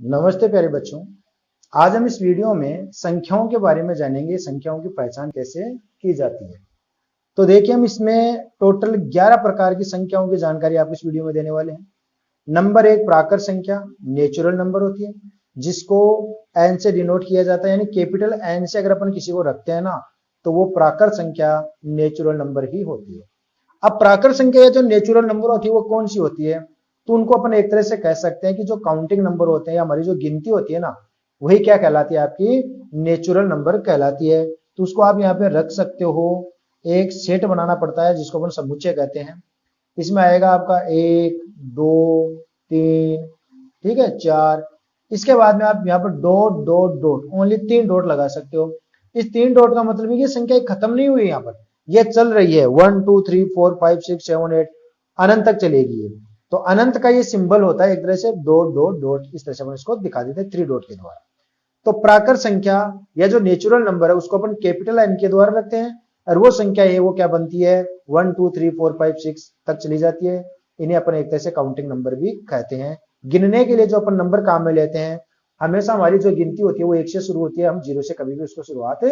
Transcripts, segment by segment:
नमस्ते प्यारे बच्चों। आज हम इस वीडियो में संख्याओं के बारे में जानेंगे। संख्याओं की पहचान कैसे की जाती है। तो देखिए, हम इसमें टोटल 11 प्रकार की संख्याओं की जानकारी आपको इस वीडियो में देने वाले हैं। नंबर एक, प्राकृत संख्या नेचुरल नंबर होती है, जिसको एन से डिनोट किया जाता है, यानी कैपिटल एन से अगर अपन किसी को रखते हैं ना, तो वो प्राकृत संख्या नेचुरल नंबर ही होती है। अब प्राकृत संख्या जो नेचुरल नंबर होती है वो कौन सी होती है, तो उनको अपन एक तरह से कह सकते हैं कि जो काउंटिंग नंबर होते हैं या हमारी जो गिनती होती है ना, वही क्या कहलाती है, आपकी नेचुरल नंबर कहलाती है। तो उसको आप यहाँ पे रख सकते हो। एक सेट बनाना पड़ता है जिसको अपन समुच्चय कहते हैं। इसमें आएगा आपका 1 2 3, ठीक है, 4। इसके बाद में आप यहाँ पर dot dot dot, only 3 dot लगा सकते हो। इस 3 डॉट का मतलब है कि संख्या खत्म नहीं हुई, यहाँ पर ये चल रही है। 1 2 3 4 5 6 7 8 अनंत तक चलेगी ये। तो अनंत का ये सिंबल होता है एक तरह से डॉट डॉट डॉट, इस तरह से अपन इसको दिखा देते हैं 3 डॉट के द्वारा। तो प्राकृत संख्या या जो नेचुरल नंबर है उसको अपन कैपिटल एन के द्वारा रखते हैं, और वो संख्या है वो क्या बनती है, 1 2 3 4 5 6 तक चली जाती है। इन्हें अपन एक तरह से काउंटिंग नंबर भी कहते हैं। गिनने के लिए जो अपन नंबर काम में लेते हैं, हमेशा हमारी जो गिनती होती है वो 1 से शुरू होती है, हम 0 से कभी भी उसको शुरुआत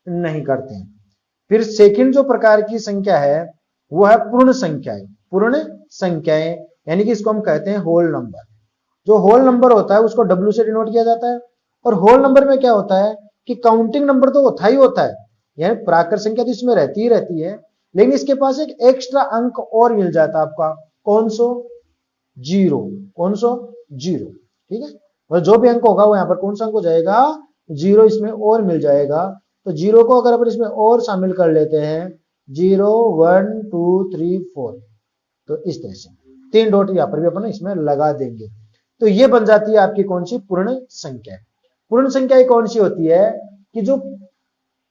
नहीं करते हैं। फिर सेकंड जो प्रकार की संख्या है वो है पूर्ण संख्याएं। पूर्ण संख्याएं यानी कि इसको हम कहते हैं होल नंबर। जो होल नंबर होता है उसको डब्ल्यू से डिनोट किया जाता है। और होल नंबर में क्या होता है कि काउंटिंग नंबर तो होता ही होता है, यानी प्राकृत संख्या तो इसमें रहती ही रहती है, लेकिन इसके पास एक एक्स्ट्रा अंक और मिल जाता है आपका। कौन सो? जीरो। कौन सो? जीरो। ठीक है, और जो भी अंक होगा वो यहाँ पर कौन सा अंक हो जाएगा, जीरो इसमें और मिल जाएगा। तो जीरो को अगर अपन इसमें और शामिल कर लेते हैं, 0 1 2 3 4, तो इस तरह से 3 डॉट यहाँ पर भी अपन इसमें लगा देंगे। तो ये बन जाती है आपकी कौन सी, पूर्ण संख्या। पूर्ण संख्या कौन सी होती है कि जो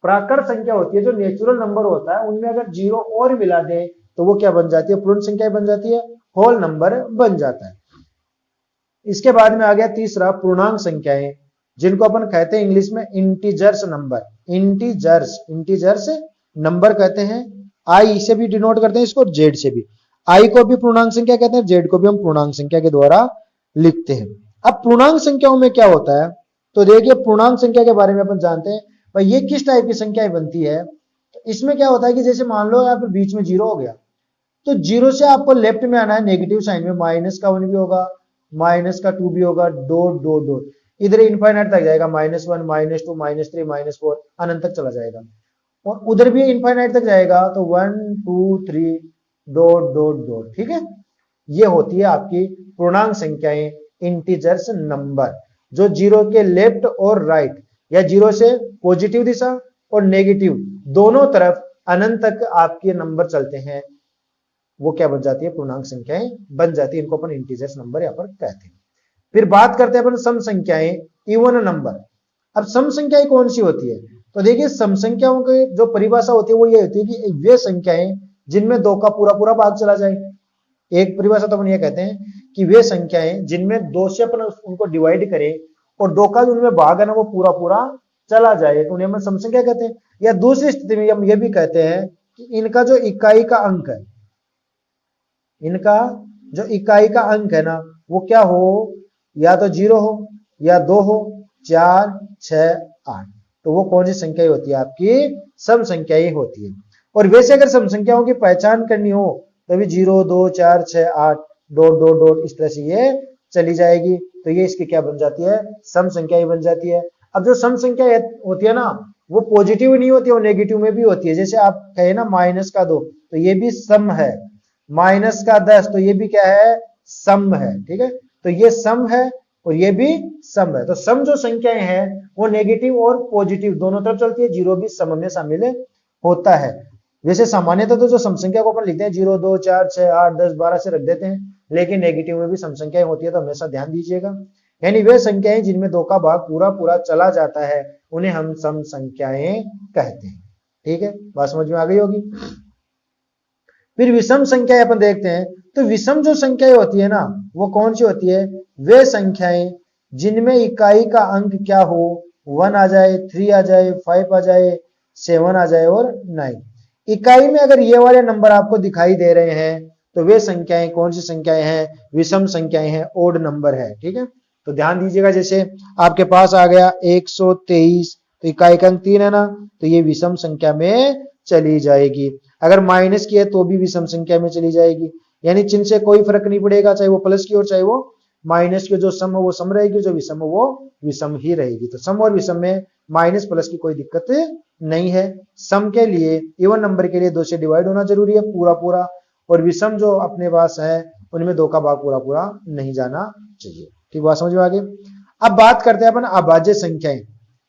प्राकृत संख्या होती है, जो नेचुरल नंबर होता है, उनमें अगर 0 और मिला दे तो वो क्या बन जाती है, पूर्ण संख्या बन जाती है, होल नंबर बन जाता है। इसके बाद में आ गया तीसरा, पूर्णांक संख्याएं, जिनको अपन कहते हैं इंग्लिश में इंटीजर्स नंबर। इंटीजर्स नंबर कहते हैं। आई से भी डिनोट करते हैं इसको, जेड से भी। आई को भी पूर्णांक संख्या कहते हैं, जेड को भी हम पूर्णांक संख्या के द्वारा लिखते हैं। अब पूर्णांक संख्याओं में क्या होता है, तो देखिए पूर्णांक संख्या के बारे में अपन जानते हैं भाई ये किस टाइप की संख्याएं बनती है। तो इसमें क्या होता है कि जैसे मान लो यहाँ पर बीच में 0 हो गया, तो 0 से आपको लेफ्ट में आना है नेगेटिव साइन में, माइनस का 1 भी होगा, माइनस का 2 भी होगा, डॉट डॉट डॉट, इधर इनफाइनाइट तक जाएगा, -1 -2 -3 -4 अनंत तक चला जाएगा। और उधर भी इनफाइनाइट तक जाएगा, तो 1 2 3 डॉट डॉट डॉट। ठीक है, ये होती है आपकी पूर्णांक संख्याएं, इंटीजर्स नंबर, जो 0 के लेफ्ट और राइट, या 0 से पॉजिटिव दिशा और नेगेटिव दोनों तरफ अनंत तक आपके नंबर चलते हैं, वो क्या बन जाती है, पूर्णांक संख्याएं बन जाती है। इनको अपन इंटीजर्स नंबर यहाँ पर कहते हैं। फिर बात करते हैं अपन सम संख्याएं, इवन नंबर। अब सम संख्याएं कौन सी होती है, तो देखिए सम संख्याओं की जो परिभाषा होती है वो ये होती है कि वे संख्याएं जिनमें 2 का पूरा पूरा भाग चला जाए। एक परिभाषा तो अपन ये कहते हैं कि वे संख्याएं जिनमें 2 से अपन उनको डिवाइड करें और 2 का उनमें भाग है ना वो पूरा पूरा चला जाए, तो उन्हें हम सम संख्या कहते हैं। या दूसरी स्थिति में हम ये भी कहते हैं कि इनका जो इकाई का अंक है, इनका जो इकाई का अंक है ना वो क्या हो, या तो 0 हो, या 2 हो, 4 6 8, तो वो कौन सी संख्या होती है, आपकी सम संख्या ही होती है। और वैसे अगर सम संख्याओं की पहचान करनी हो तो भी 0 2 4 6 8 डॉट डॉट डॉट इस तरह से ये चली जाएगी, तो ये इसकी क्या बन जाती है, सम संख्या ही बन जाती है। अब जो सम संख्या होती है ना वो पॉजिटिव नहीं होती है, वो नेगेटिव में भी होती है। जैसे आप कहे ना -2 तो ये भी सम है, -10 तो ये भी क्या है, सम है। ठीक है, तो ये सम है और ये भी सम है। तो सम जो संख्याएं हैं वो नेगेटिव और पॉजिटिव दोनों तरफ चलती है, 0 भी सम में शामिल होता है। वैसे सामान्यतः तो जो सम संख्या को अपन लिखते हैं 0 2 4 6 8 10 12 से रख देते हैं, लेकिन नेगेटिव में भी सम संख्याएं होती है, तो हमेशा ध्यान दीजिएगा। यानी वे संख्याएं जिनमें 2 का भाग पूरा पूरा चला जाता है उन्हें हम सम संख्याएं कहते हैं। ठीक है, बात समझ में आ गई होगी। फिर विषम संख्याएं अपन देखते हैं, तो विषम जो संख्याएं होती है ना वो कौन सी होती है, वे संख्याएं जिनमें इकाई का अंक क्या हो, 1 आ जाए, 3 आ जाए, 5 आ जाए, 7 आ जाए और 9। इकाई में अगर ये वाले नंबर आपको दिखाई दे रहे हैं तो वे संख्याएं कौन सी संख्याएं हैं, विषम संख्याएं हैं, ओड नंबर है। ठीक है, तो ध्यान दीजिएगा, जैसे आपके पास आ गया 123, तो इकाई का अंक 3 है ना, तो ये विषम संख्या में चली जाएगी। अगर माइनस की है तो भी विषम संख्या में चली जाएगी, यानी चिन्ह से कोई फर्क नहीं पड़ेगा, चाहे वो प्लस की और चाहे वो माइनस की। जो सम है वो सम रहेगी, जो विषम है वो विषम ही रहेगी। तो सम और विषम में माइनस प्लस की कोई दिक्कत नहीं है। सम के लिए इवन नंबर के लिए 2 से डिवाइड होना जरूरी है पूरा पूरा, और विषम जो अपने पास है उनमें 2 का भाग पूरा पूरा नहीं जाना चाहिए। ठीक बात समझ में आ गई। अब बात करते हैं अपन अभाज्य संख्याएं,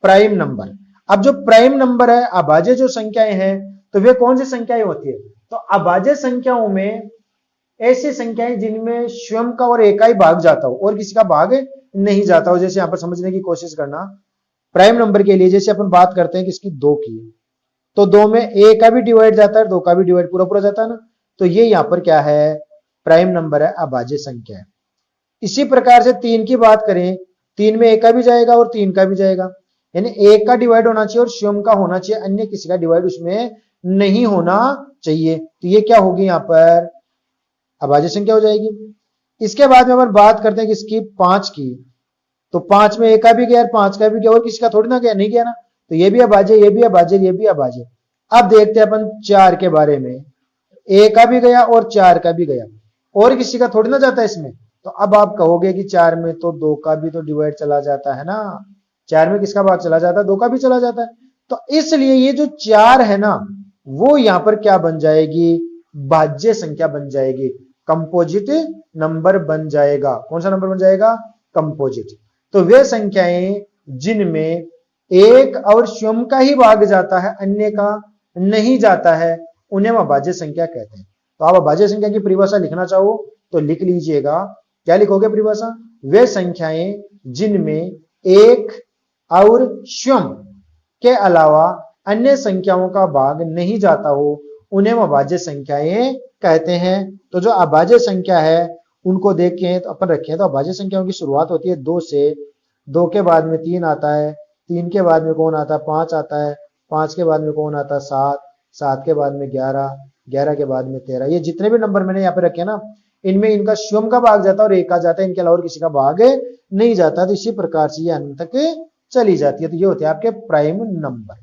प्राइम नंबर। अब जो प्राइम नंबर है, अभाज्य जो संख्याएं हैं, तो वे कौन सी संख्याएं होती है? तो अभाज्य संख्याओं में ऐसी संख्याएं जिनमें स्वयं का और एक का ही भाग जाता हो और किसी का भाग नहीं जाता हो। जैसे यहां पर समझने की कोशिश करना, प्राइम नंबर के लिए जैसे अपन बात करते हैं किसकी, 2 की, तो 2 में एक का भी डिवाइड जाता है, 2 का भी डिवाइड पूरा पूरा जाता है ना, तो ये यहां पर क्या है, प्राइम नंबर है, अभाज्य संख्या है। इसी प्रकार से 3 की बात करें, 3 में एक का भी जाएगा और 3 का भी जाएगा, यानी एक का डिवाइड होना चाहिए और स्वयं का होना चाहिए, अन्य किसी का डिवाइड उसमें नहीं होना चाहिए। तो ये क्या होगी, यहां पर अभाज्य संख्या हो जाएगी। इसके बाद में अपन बात करते हैं किसकी, 5 की, तो 5 में एक का भी गया और 5 का भी गया, और किसी का थोड़ी ना गया, नहीं गया ना, तो ये भी अभाज्य, ये भी अभाज्य, ये भी अभाज्य। अब देखते हैं अपन 4 के बारे में, एक का भी गया और 4 का भी गया, और किसी का थोड़ी ना जाता है इसमें। तो अब आप कहोगे कि 4 में तो 2 का भी तो डिवाइड चला जाता है ना, 4 में किसका भाग चला जाता है, 2 का भी चला जाता है। तो इसलिए ये जो 4 है ना, वो यहां पर क्या बन जाएगी, भाज्य संख्या बन जाएगी, कंपोजिट नंबर बन जाएगा। कौन सा नंबर बन जाएगा, कंपोजिट। तो वे संख्याएं जिनमें एक और स्वयं का ही भाग जाता है, अन्य का नहीं जाता है, उन्हें हम अभाज्य संख्या कहते हैं। तो आप अभाज्य संख्या की परिभाषा लिखना चाहो तो लिख लीजिएगा। क्या लिखोगे परिभाषा, वे संख्याएं जिनमें एक और स्वयं के अलावा अन्य संख्याओं का भाग नहीं जाता हो, उन्हें हम अभाज्य संख्याएं कहते हैं। तो जो अभाज्य संख्या है उनको देखें तो अपन रखें, तो अभाज्य संख्याओं की शुरुआत होती है 2 से, 2 के बाद में 3 आता है, 3 के बाद में कौन आता है, 5 आता है, 5 के बाद में कौन आता है, 7, 7 के बाद में 11, 11 के बाद में 13। ये जितने भी नंबर मैंने यहाँ पे रखे ना, इनमें इनका स्वयं का भाग जाता है और एक का जाता है, इनके अलावा किसी का भाग नहीं जाता। तो इसी प्रकार से ये अंत तक चली जाती है। तो ये होते हैं आपके प्राइम नंबर।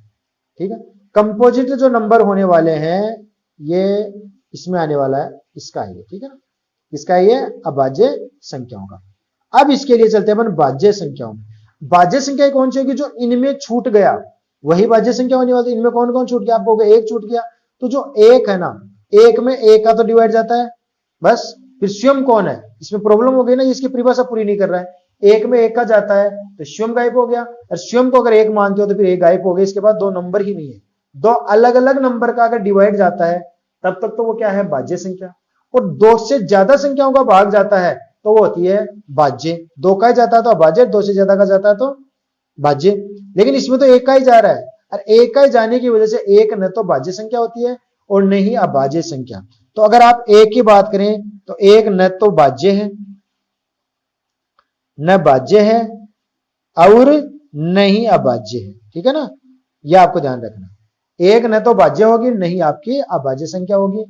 ठीक है, कंपोजिट जो नंबर होने वाले हैं ये इसमें आने वाला है, इसका है ये, ठीक है ना, इसका ये अभाज्य संख्याओं का। अब इसके लिए चलते हैं अपन भाज्य संख्याओं में। भाज्य संख्या कौन सी होगी, जो इनमें छूट गया वही भाज्य संख्या होने वाली। इनमें कौन कौन छूट गया, आपको एक छूट गया, तो जो एक है ना, एक में एक का तो डिवाइड जाता है बस, फिर स्वयं कौन है, इसमें प्रॉब्लम हो गई ना, इसकी परिभाषा पूरी नहीं कर रहा है। एक में एक का जाता है तो स्वयं गायब हो गया, और स्वयं को अगर एक मानते हो तो फिर एक गायब हो गया। इसके बाद 2 नंबर ही नहीं है, 2 अलग अलग नंबर का अगर डिवाइड जाता है तब तक तो वो क्या है, भाज्य संख्या। और 2 से ज्यादा संख्याओं का भाग जाता है तो वो होती है भाज्य। 2 का ही जाता है तो अभाज्य, 2 से ज्यादा का जाता है तो भाज्य। लेकिन इसमें तो एक का ही जा रहा है, और एक का ही जाने की वजह से एक न तो भाज्य संख्या होती है और न ही अभाज्य संख्या। तो अगर आप एक की बात करें तो एक न तो भाज्य है, न भाज्य है और न ही अभाज्य है। ठीक है ना, यह आपको ध्यान रखना, एक न तो भाज्य होगी नहीं आपकी अभाज्य संख्या होगी।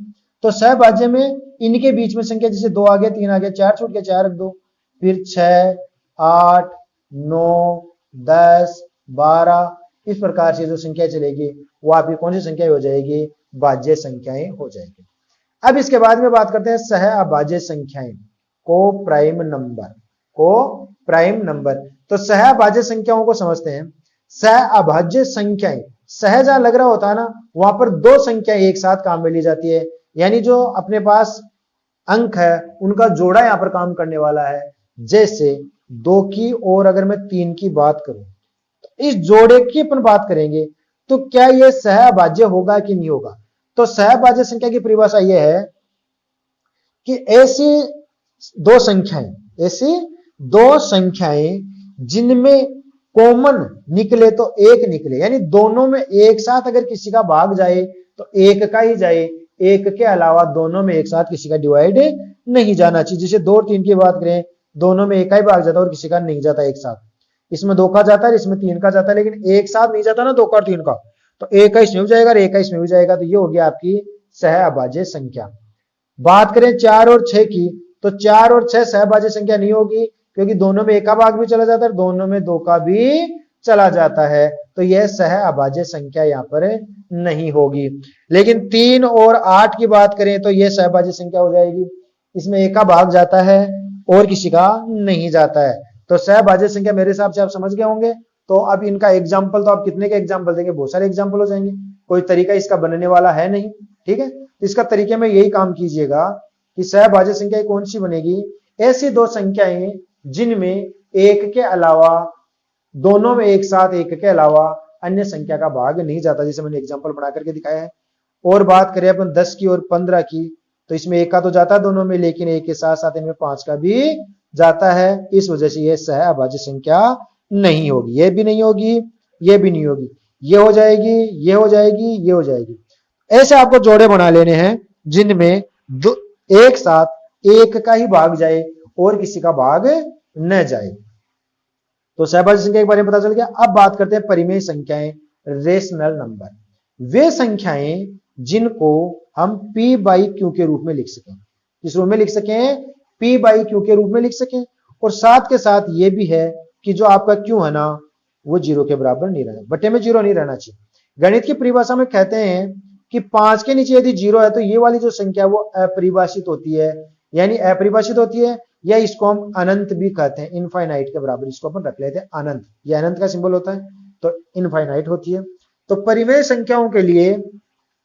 तो सहभाज्य में इनके बीच में संख्या, जैसे 2 आ गया, 3 आ गया, 4 छूट गया, 4 रख दो, फिर 6, 8, 9, 10, 12, इस प्रकार से जो संख्या चलेगी वो आपकी कौन सी संख्या हो जाएगी, भाज्य संख्याएं हो जाएगी। अब इसके बाद में बात करते हैं सह अभाज्य संख्याएं, को प्राइम नंबर, को प्राइम नंबर। तो सह अभाज्य संख्याओं को समझते हैं। सह अभाज्य संख्याएं, सह जहां लग रहा होता है ना, वहां पर 2 संख्याएं एक साथ काम में ली जाती है, यानी जो अपने पास अंक है उनका जोड़ा यहां पर काम करने वाला है। जैसे 2 की और अगर मैं 3 की बात करूं तो इस जोड़े की अपन बात करेंगे, तो क्या यह सह अभाज्य होगा कि नहीं होगा। तो सह अभाज्य संख्या की परिभाषा यह है कि ऐसी 2 संख्याएं, ऐसी 2 संख्याएं जिनमें कॉमन निकले तो एक निकले, यानी दोनों में एक साथ अगर किसी का भाग जाए तो एक का ही जाए, एक के अलावा दोनों में एक साथ किसी का डिवाइड नहीं जाना चाहिए। जैसे 2 और 3 की बात करें, दोनों में एक का ही भाग जाता है और किसी का नहीं जाता एक साथ। इसमें 2 का जाता है, इसमें 3 का जाता है, लेकिन एक साथ नहीं जाता ना 2 का और 3 का, तो एक का इसमें भी जाएगा और एक का इसमें भी जाएगा। तो ये हो गया आपकी सह अभाज्य संख्या। बात करें 4 और 6 की, तो 4 और 6 सहभाज्य संख्या नहीं होगी, क्योंकि दोनों में एक का भाग भी चला जाता है, दोनों में 2 का भी चला जाता है, तो यह सह अभाज्य संख्या यहां पर नहीं होगी। लेकिन 3 और 8 की बात करें तो यह सहभाज्य संख्या हो जाएगी, इसमें एक का भाग जाता है और किसी का नहीं जाता है, तो सहभाज्य संख्या मेरे हिसाब से आप समझ गए होंगे। तो अब इनका एग्जाम्पल, तो आप कितने के एग्जाम्पल देंगे, बहुत सारे एग्जाम्पल हो जाएंगे, कोई तरीका इसका बनने वाला है नहीं। ठीक है, इसका तरीके में यही काम कीजिएगा कि सहभाज्य संख्या कौन सी बनेगी, ऐसी दो संख्याएं जिनमें एक के अलावा, दोनों में एक साथ एक के अलावा अन्य संख्या का भाग नहीं जाता, जैसे मैंने एग्जाम्पल बना करके दिखाया है। और बात करें अपन 10 की और 15 की, तो इसमें एक का तो जाता है दोनों में, लेकिन एक के साथ साथ इनमें 5 का भी जाता है, इस वजह से यह सह अभाज्य संख्या नहीं होगी। ये भी नहीं होगी, ये भी नहीं होगी, ये हो जाएगी, ये हो जाएगी, ये हो जाएगी। ऐसे आपको जोड़े बना लेने हैं जिनमें एक साथ एक का ही भाग जाए और किसी का भाग न जाए। तो सहभाज्य संख्या के बारे में पता चल गया। अब बात करते हैं परिमेय संख्याएं, रेशनल नंबर, वे संख्याएं जिनको हम P बाई Q के रूप में लिख सकें। किस रूप में लिख सकें, P बाई Q के रूप में लिख सकें। और साथ के साथ ये भी है कि जो आपका Q है ना, वो 0 के बराबर नहीं रहना, बटे में 0 नहीं रहना चाहिए। गणित की परिभाषा में कहते हैं कि 5 के नीचे यदि 0 है तो ये वाली जो संख्या वो अपरिभाषित होती है, यानी अपरिभाषित होती है, या इसको हम अनंत भी कहते हैं, इनफाइनाइट के बराबर इसको अपन रख लेते हैं अनंत, ये अनंत का सिंबल होता है, तो इनफाइनाइट होती है। तो परिमेय संख्याओं के लिए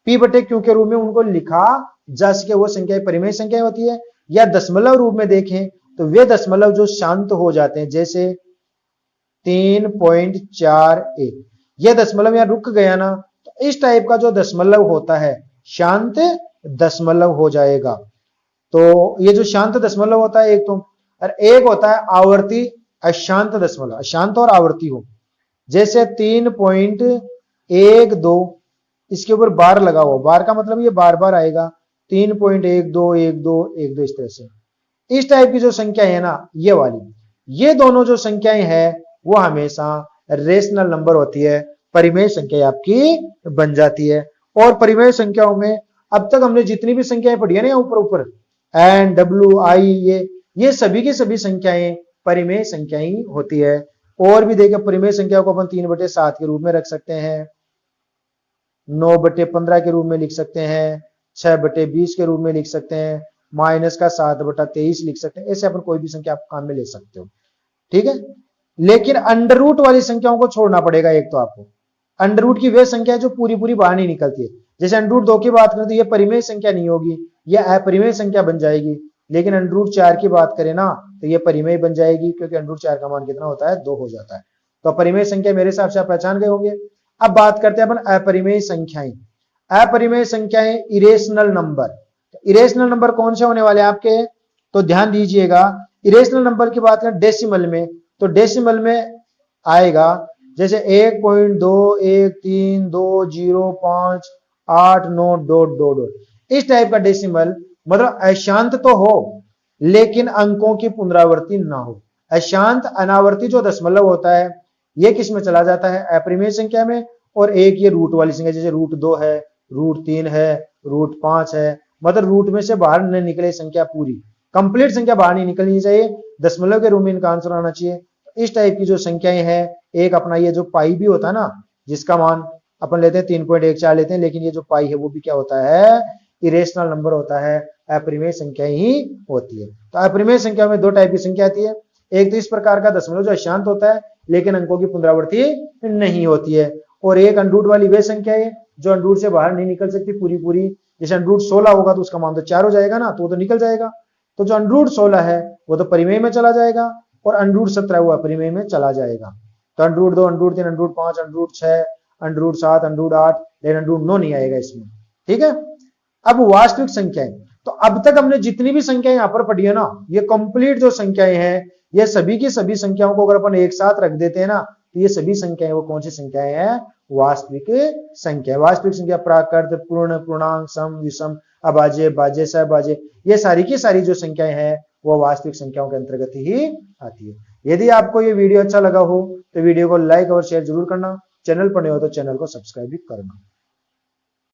P बटे Q के रूप में उनको लिखा जा सके वो संख्या परिमेय संख्या होती है। या दशमलव रूप में देखें तो वे दशमलव जो शांत हो जाते हैं, जैसे 3.41, यह दशमलव यहां रुक गया ना, तो इस टाइप का जो दशमलव होता है शांत दशमलव हो जाएगा। तो ये जो शांत दशमलव होता है एक तो, और एक होता है आवर्ती अशांत दशमलव, अशांत और आवर्ती हो, जैसे 3.12, इसके ऊपर बार लगा हुआ, बार का मतलब ये बार बार आएगा, 3.121212, इस तरह से। इस टाइप की जो संख्या है ना, ये वाली, ये दोनों जो संख्याएं हैं वो हमेशा रेशनल नंबर होती है, परिमेय संख्या आपकी बन जाती है। और परिमेय संख्याओं में अब तक हमने जितनी भी संख्याएं पढ़ी है ना, ऊपर ऊपर एन डब्ल्यू आई, ये सभी की सभी संख्याएं परिमेय संख्याएं होती है। और भी देखिए, परिमेय संख्या को अपन 3/7 के रूप में रख सकते हैं, 9/15 के रूप में लिख सकते हैं, 6/20 के रूप में लिख सकते हैं, माइनस का 7/23 लिख सकते हैं। ऐसे अपन कोई भी संख्या आप काम में ले सकते हो, ठीक है। लेकिन अंडर रूट वाली संख्याओं को छोड़ना पड़ेगा। एक तो आपको अंडर रूट की वे संख्या जो पूरी पूरी बाहर नहीं निकलती है, जैसे अंडर रूट 2 की बात करें तो ये परिमेय संख्या नहीं होगी, यह अपरिमेय संख्या बन जाएगी। लेकिन अंडर रूट 4 की बात करें ना, तो ये परिमेय बन जाएगी, क्योंकि अंडर रूट 4 का मान कितना होता है, 2 हो जाता है। तो परिमेय संख्या मेरे हिसाब से आप पहचान गए होंगे। अब बात करते हैं अपन अपरिमेय संख्याएं। अपरिमेय संख्याएं इरेशनल नंबर, इरेशनल नंबर कौन से होने वाले आपके, तो ध्यान दीजिएगा। इरेशनल नंबर की बात करें डेसिमल में, तो डेसिमल में आएगा जैसे 1.2132058 इस टाइप का डेसिमल, मतलब अशांत तो हो लेकिन अंकों की पुनरावृत्ति ना हो। अशांत अनावर्ती जो दशमलव होता है ये किस में चला जाता है, अपरिमेय संख्या में। और एक ये रूट वाली संख्या, जैसे √2 है, √3 है, √5 है, मतलब रूट में से बाहर न निकले संख्या, पूरी कंप्लीट संख्या बाहर नहीं निकलनी चाहिए, दशमलव के रूप में इनका आंसर आना चाहिए। इस टाइप की जो संख्याएं हैं, एक अपना ये जो पाई भी होता है ना, जिसका मान अपन लेते हैं 3.14 लेते हैं, लेकिन ये जो पाई है वो भी क्या होता है, इरेशनल नंबर होता है, अपरिमेय संख्या ही होती है। तो अपरिमेय संख्या में 2 टाइप की संख्या आती है, एक तो इस प्रकार का दशमलव जो अशांत होता है लेकिन अंकों की पुनरावृत्ति नहीं होती है, और एक अंडरूट वाली वे संख्या है जो अंडरूट से बाहर नहीं निकल सकती पूरी पूरी। जैसे अंडरूट 16 होगा तो उसका मान तो 4 हो जाएगा ना, तो निकल जाएगा। तो जो अंडरूट 16 है वो तो परिमेय में चला जाएगा, और अंडरूट 17 वो अपरिमेय में चला जाएगा। तो under root 2, under root 3, under root 5, under root 6, under root 7, under root 8, लेकिन अंडरूट 9 नहीं आएगा इसमें, ठीक है। अब वास्तविक संख्याएं, तो अब तक हमने जितनी भी संख्याएं यहां पर पढ़ी है ना, ये कंप्लीट जो संख्याएं हैं, ये सभी की सभी संख्याओं को अगर अपन एक साथ रख देते हैं ना, तो ये सभी संख्याएं वो कौन सी संख्याएं हैं, वास्तविक संख्या। वास्तविक संख्या प्राकृत, पूर्ण, पूर्णांक, सम, विषम, अभाज्य, भाज्य, सहभाज्य, ये सारी की सारी जो संख्याएं हैं वो वास्तविक संख्याओं के अंतर्गत ही आती है। यदि आपको ये वीडियो अच्छा लगा हो तो वीडियो को लाइक और शेयर जरूर करना, चैनल पर नए हो तो चैनल को सब्सक्राइब भी करना।